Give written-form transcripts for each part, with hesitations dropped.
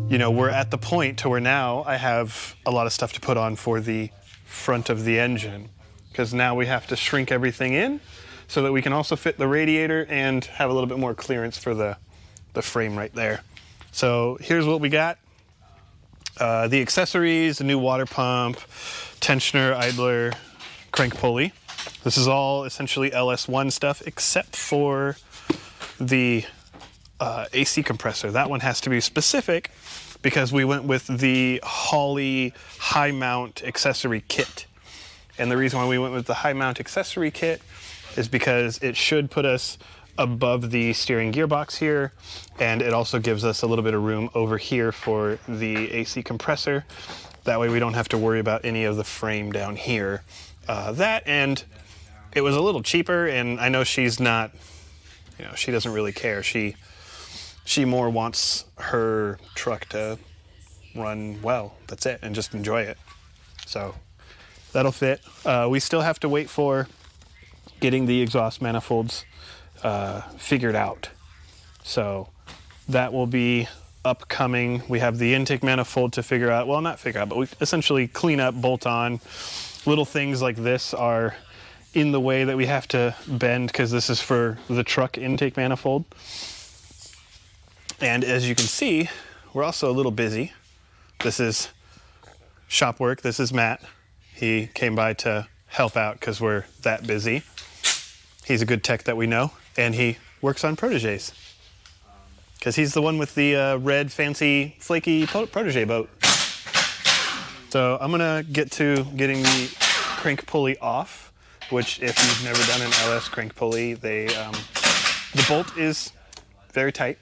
you know, we're at the point to where now I have a lot of stuff to put on for the front of the engine, because now we have to shrink everything in so that we can also fit the radiator and have a little bit more clearance for the frame right there. So here's what we got. The accessories, the new water pump, tensioner, idler, crank pulley. This is all essentially LS1 stuff except for the AC compressor. That one has to be specific because we went with the Holley high mount accessory kit. And the reason why we went with the high mount accessory kit is because it should put us above the steering gearbox here, and it also gives us a little bit of room over here for the AC compressor. That way we don't have to worry about any of the frame down here. That, and it was a little cheaper, and I know she's not, you know, she doesn't really care. She more wants her truck to run well, that's it, and just enjoy it. So that'll fit. We still have to wait for getting the exhaust manifolds figured out. So that will be upcoming. We have the intake manifold to figure out, well, not figure out, but we essentially clean up, bolt on. Little things like this are in the way that we have to bend because this is for the truck intake manifold. And as you can see, we're also a little busy. This is shop work. This is Matt. He came by to help out because we're that busy. He's a good tech that we know, and he works on proteges because he's the one with the red, fancy, flaky protege boat. So I'm gonna get to getting the crank pulley off, which if you've never done an LS crank pulley, the bolt is very tight,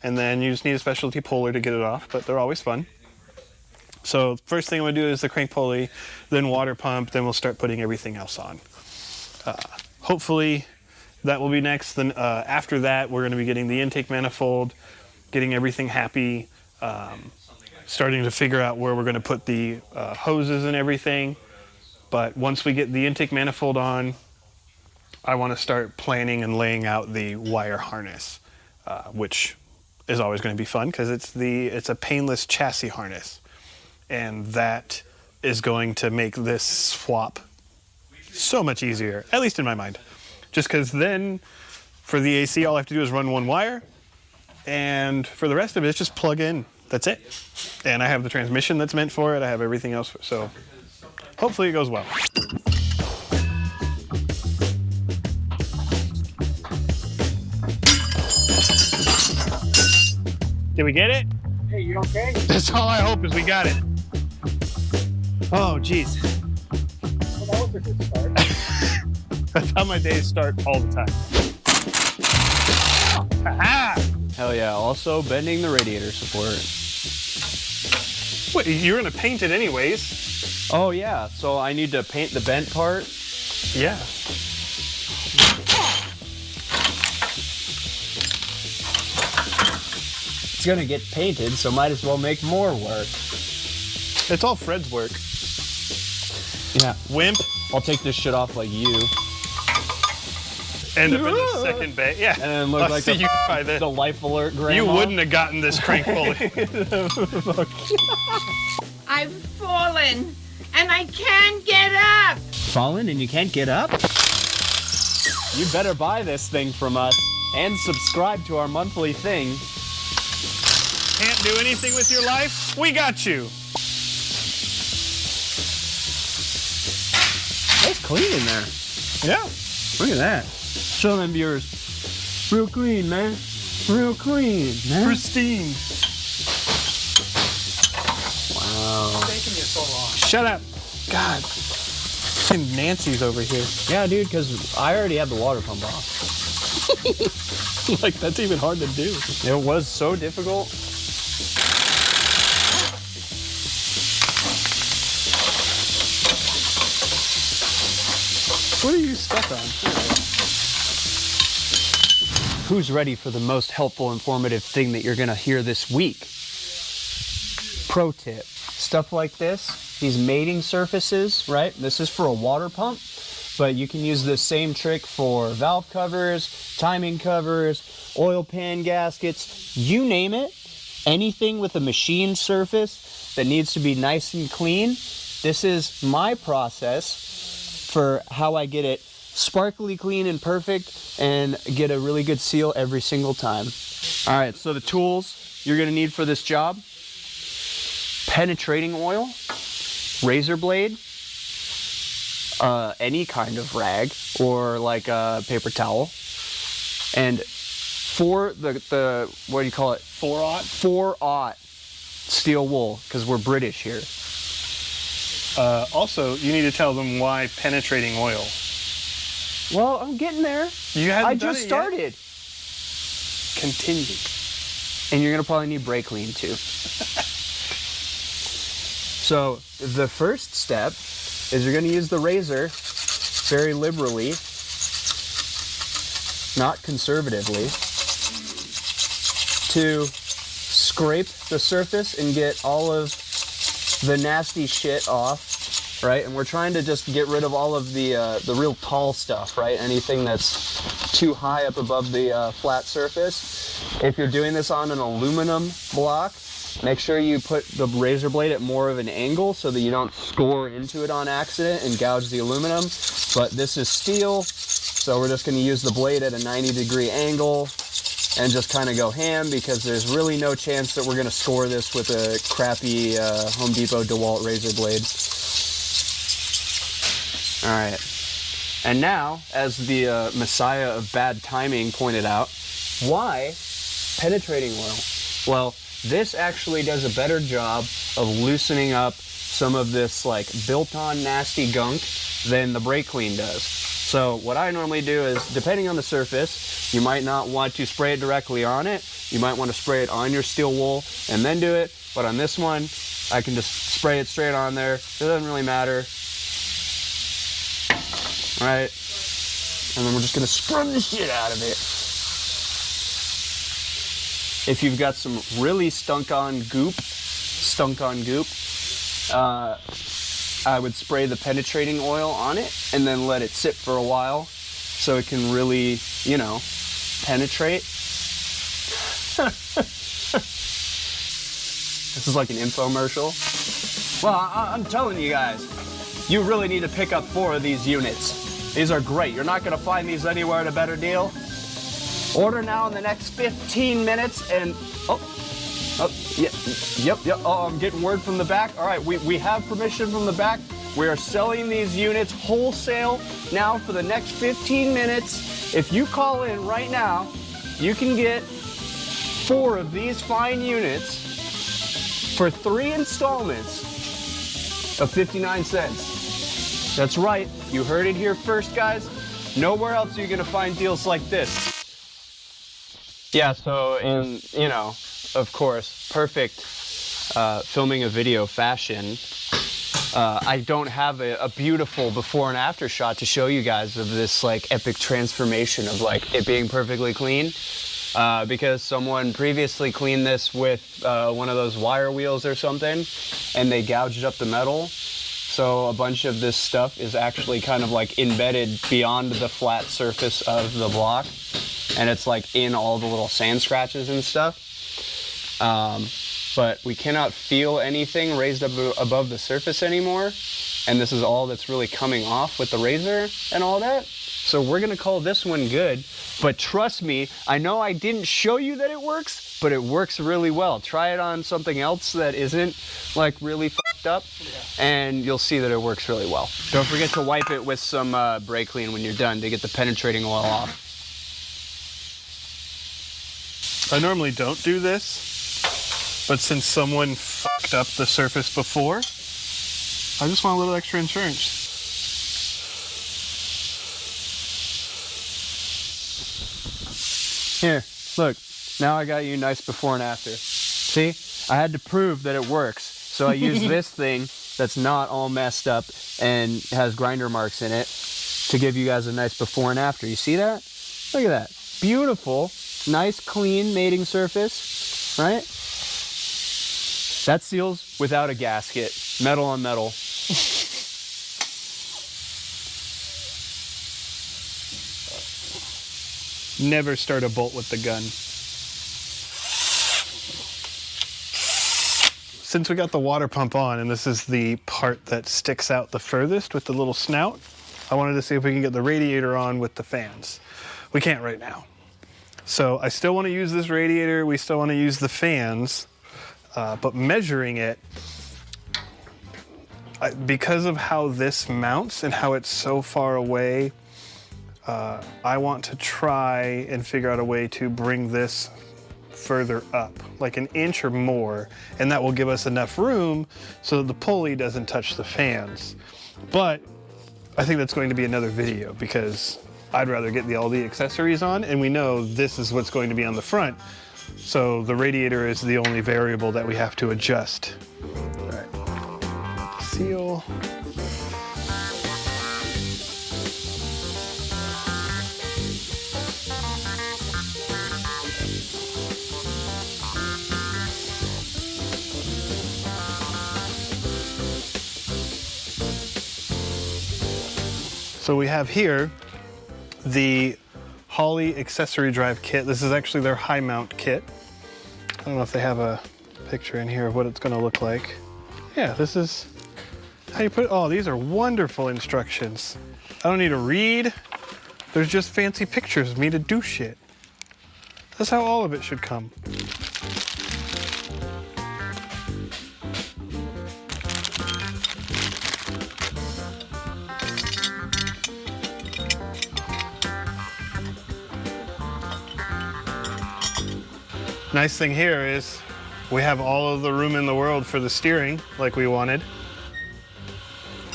and then you just need a specialty puller to get it off, but they're always fun. So first thing I'm gonna do is the crank pulley, then water pump, then we'll start putting everything else on. Hopefully that will be next. Then after that, we're going to be getting the intake manifold, getting everything happy, starting to figure out where we're going to put the hoses and everything. But once we get the intake manifold on, I want to start planning and laying out the wire harness, which is always going to be fun because it's a painless chassis harness, and that is going to make this swap so much easier, at least in my mind. Just because then for the AC, all I have to do is run one wire, and for the rest of it, it's just plug in. That's it. And I have the transmission that's meant for it. I have everything else. So hopefully it goes well. Did we get it? Hey, you okay? That's all I hope is we got it. Oh, geez. Well, that was a good start. That's how my days start all the time. Aha! Hell yeah, also bending the radiator support. Wait, you're gonna paint it anyways. Oh yeah, so I need to paint the bent part? Yeah. It's gonna get painted, so might as well make more work. It's all Fred's work. Yeah. Wimp. I'll take this shit off like you. End up in the second bay. Yeah. And then look like the life alert grandma. You wouldn't have gotten this crank pulley. I've fallen and I can't get up. Fallen and you can't get up? You better buy this thing from us and subscribe to our monthly thing. Can't do anything with your life? We got you. It's clean in there. Yeah. Look at that. Show them viewers. Real clean, man. Real clean, man. Pristine. Wow. It's taking you so long. Shut up. God. Fucking Nancy's over here. Yeah, dude, because I already had the water pump off. Like, that's even hard to do. It was so difficult. What are you stuck on? Who's ready for the most helpful, informative thing that you're gonna hear this week? Pro tip, stuff like this, these mating surfaces, right? This is for a water pump, but you can use the same trick for valve covers, timing covers, oil pan gaskets, you name it. anything with a machine surface that needs to be nice and clean, this is my process for how I get it sparkly clean and perfect and get a really good seal every single time. All right, so the tools you're gonna need for this job: penetrating oil, razor blade, any kind of rag or like a paper towel, and for the what do you call it? 4/0 steel wool, because we're British here. Also, you need to tell them why penetrating oil. Well, I'm getting there. You haven't I done just it started. Yet? Continue. And you're gonna probably need brake clean too. So the first step is you're gonna use the razor very liberally, not conservatively, to scrape the surface and get all of the nasty shit off, right? And we're trying to just get rid of all of the real tall stuff, right? Anything that's too high up above the flat surface. If you're doing this on an aluminum block, make sure you put the razor blade at more of an angle so that you don't score into it on accident and gouge the aluminum. But this is steel, so we're just going to use the blade at a 90-degree angle and just kind of go ham, because there's really no chance that we're going to score this with a crappy Home Depot DeWalt razor blade. All right. And now, as the messiah of bad timing pointed out, why penetrating oil? Well, this actually does a better job of loosening up some of this like built-on nasty gunk than the brake clean does. So what I normally do is, depending on the surface, you might not want to spray it directly on it. You might want to spray it on your steel wool and then do it. But on this one, I can just spray it straight on there. It doesn't really matter. All right. And then we're just gonna scrub the shit out of it. If you've got some really stunk on goop, I would spray the penetrating oil on it and then let it sit for a while so it can really, you know, penetrate. This is like an infomercial. Well, I'm telling you guys, you really need to pick up 4 of these units. These are great. You're not gonna find these anywhere at a better deal. Order now in the next 15 minutes and, yep. Oh, I'm getting word from the back. All right, we have permission from the back. We are selling these units wholesale now for the next 15 minutes. If you call in right now, you can get 4 of these fine units for 3 installments of 59 cents. That's right, you heard it here first, guys. Nowhere else are you gonna find deals like this. Yeah, so in, you know, of course, perfect filming a video fashion, I don't have a beautiful before and after shot to show you guys of this like epic transformation of like it being perfectly clean, because someone previously cleaned this with one of those wire wheels or something and they gouged up the metal. So a bunch of this stuff is actually kind of like embedded beyond the flat surface of the block, and it's like in all the little sand scratches and stuff. But we cannot feel anything raised up above the surface anymore, and this is all that's really coming off with the razor and all that. So we're gonna call this one good, but trust me, I know I didn't show you that it works, but it works really well. Try it on something else that isn't like really fucked up, and you'll see that it works really well. Don't forget to wipe it with some brake clean when you're done to get the penetrating oil off. I normally don't do this, but since someone fucked up the surface before, I just want a little extra insurance. Here, look, now I got you nice before and after. See, I had to prove that it works, so I used this thing that's not all messed up and has grinder marks in it to give you guys a nice before and after. You see that? Look at that. Beautiful, nice, clean mating surface, right? That seals without a gasket, metal on metal. Never start a bolt with the gun. since we got the water pump on, and this is the part that sticks out the furthest with the little snout, I wanted to see if we can get the radiator on with the fans. We can't right now. So I still want to use this radiator, we still want to use the fans, but measuring it, because of how this mounts and how it's so far away, I want to try and figure out a way to bring this further up, like an inch or more, and that will give us enough room so that the pulley doesn't touch the fans. But I think that's going to be another video because I'd rather get all the accessories on, and we know this is what's going to be on the front, so the radiator is the only variable that we have to adjust. All right, seal. So we have here the Holley accessory drive kit. This is actually their high mount kit. I don't know if they have a picture in here of what it's gonna look like. Yeah, this is how you put it. Oh, these are wonderful instructions. I don't need to read. There's just fancy pictures of me to do shit. That's how all of it should come. Nice thing here is we have all of the room in the world for the steering like we wanted.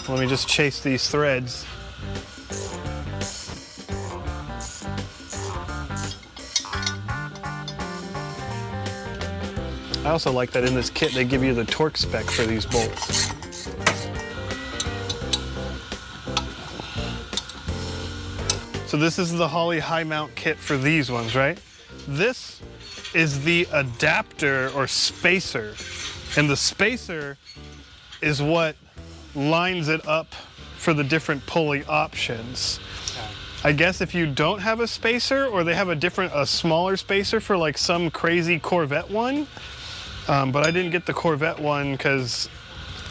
Let me just chase these threads. I also like that in this kit they give you the torque spec for these bolts. So this is the Holley high mount kit for these ones, right? This is the adapter or spacer, and the spacer is what lines it up for the different pulley options. I guess if you don't have a spacer, or they have a smaller spacer for like some crazy Corvette one, but I didn't get the Corvette one because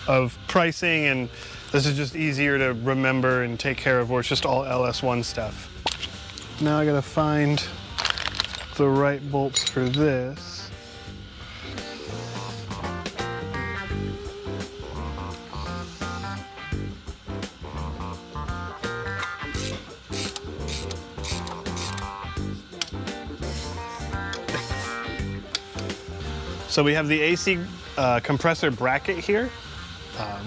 of pricing, and this is just easier to remember and take care of, where it's just all LS1 stuff. Now I gotta find the right bolts for this. So we have the AC compressor bracket here,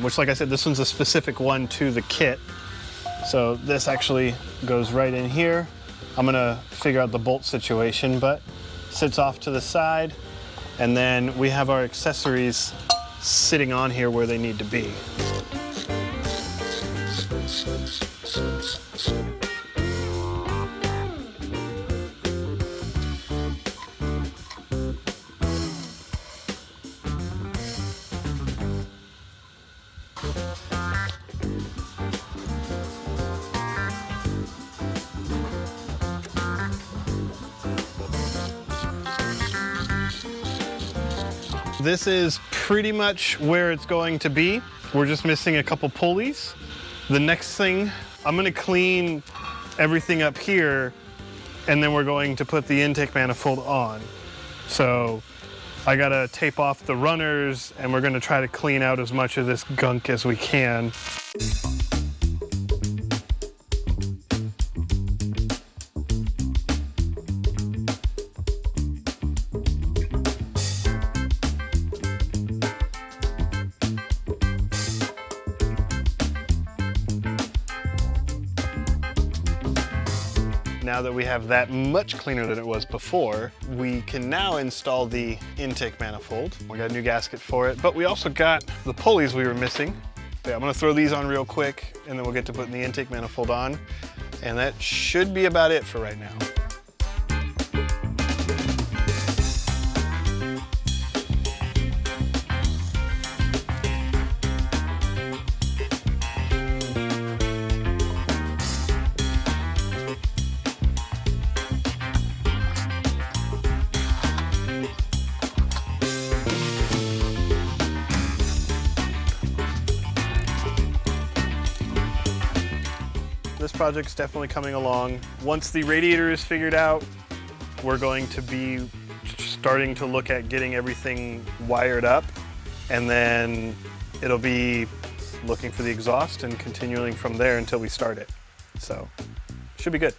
which, like I said, this one's a specific one to the kit. So this actually goes right in here. I'm gonna figure out the bolt situation, but sits off to the side. And then we have our accessories sitting on here where they need to be. This is pretty much where it's going to be. We're just missing a couple pulleys. The next thing, I'm gonna clean everything up here, and then we're going to put the intake manifold on. So I gotta tape off the runners, and we're gonna try to clean out as much of this gunk as we can. Now that we have that much cleaner than it was before, we can now install the intake manifold. We got a new gasket for it, but we also got the pulleys we were missing. Yeah, I'm gonna throw these on real quick, and then we'll get to putting the intake manifold on. And that should be about it for right now. project's definitely coming along. Once the radiator is figured out, we're going to be starting to look at getting everything wired up, and then it'll be looking for the exhaust and continuing from there until we start it. So, should be good.